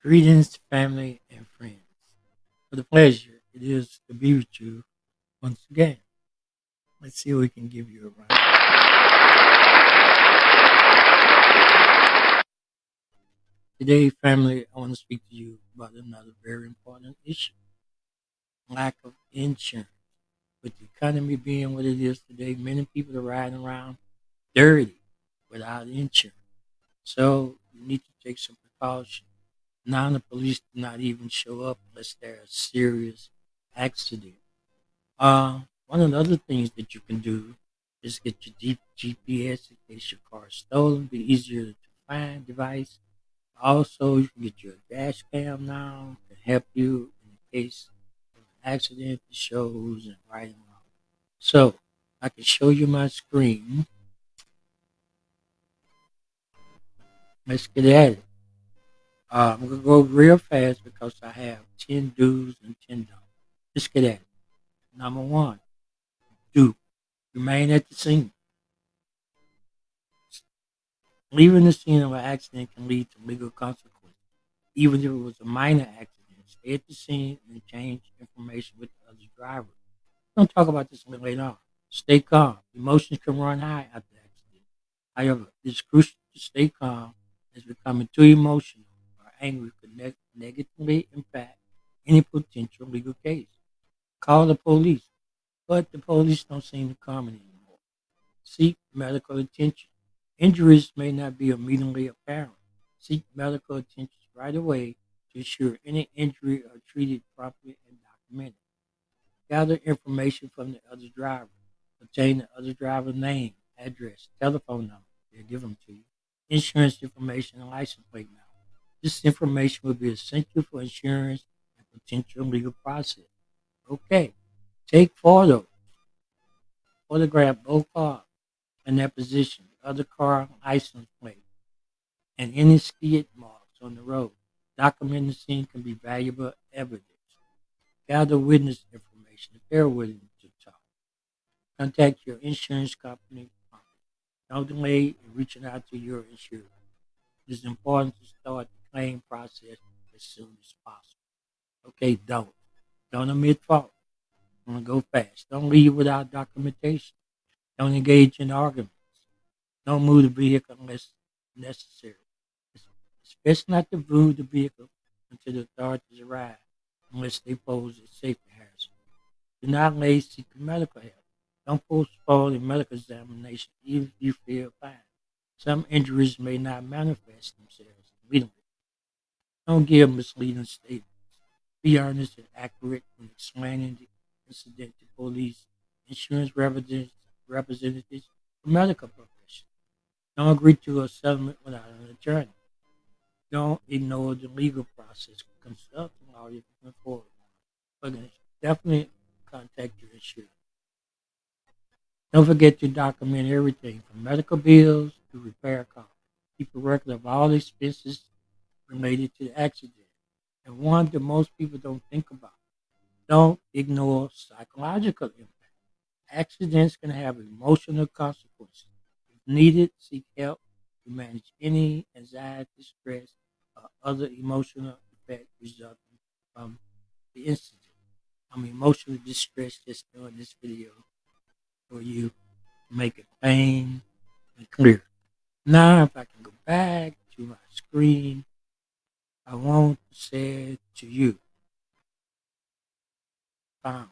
Greetings, family and friends. What a pleasure it is to be with you once again. Let's see what we can give you around. Today, family, I want to speak to you about another very important issue: lack of insurance. With the economy being what it is today, many people are riding around dirty without insurance. So, you need to take some precaution. Now, the police do not even show up unless there's a serious accident. One of the other things that you can do is get your GPS in case your car is stolen. Be easier to find device. Also, you can get your dash cam now to help you in case of an accident. It shows and right and wrong. So I can show you my screen. Let's get at it. I'm gonna go real fast because I have 10 do's and 10 don'ts. Let's get at it. Number one, do remain at the scene. Leaving the scene of an accident can lead to legal consequences, even if it was a minor accident. Stay at the scene and exchange information with the other driver. We'll talk about this a little later on. Stay calm. Emotions can run high after the accident. However, it's crucial to stay calm as becoming too emotional or angry could negatively impact any potential legal case. Call the police, but the police don't seem to come anymore. Seek medical attention. Injuries may not be immediately apparent. Seek medical attention right away to ensure any injury are treated properly and documented. Gather information from the other driver. Obtain the other driver's name, address, telephone number. They'll give them to you. Insurance information and license plate number. This information will be essential for insurance and potential legal process. Okay. Take photos. Photograph both cars in their position, other car license plate, and any skid marks on the road. Documenting the scene can be valuable evidence. Gather witness information if they're willing to talk. Contact your insurance company promptly. Don't delay in reaching out to your insurer. It is important to start the claim process as soon as possible. Okay, don't admit fault. I'm gonna go fast. Don't leave without documentation. Don't engage in arguments. Don't move the vehicle unless necessary. It's best not to move the vehicle until the authorities arrive unless they pose a safety hazard. Do not delay seeking medical help. Don't postpone a medical examination even if you feel fine. Some injuries may not manifest themselves immediately. Don't give misleading statements. Be honest and accurate when explaining the incident to police, insurance representatives, or medical professionals. Don't agree to a settlement without an attorney. Don't ignore the legal process. Consult a lawyer before forward. But definitely contact your insurance. Don't forget to document everything from medical bills to repair costs. Keep a record of all expenses related to the accident. And one that most people don't think about. Don't ignore psychological impact. Accidents can have emotional consequences. If needed, seek help to manage any anxiety, stress, or other emotional effects resulting from the incident. I'm emotionally distressed just doing this video for you to make it plain and clear. Now, if I can go back to my screen, I want to say to you, found.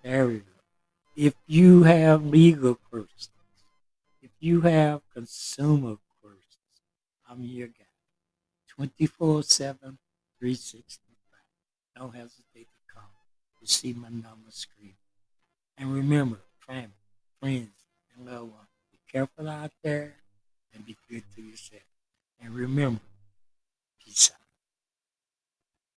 There we go. If you have legal questions, if you have consumer questions, I'm your guy. 24/7, 365. Don't hesitate to call. You see my number screen. And remember, family, friends, and loved ones, be careful out there and be good to yourself. And remember,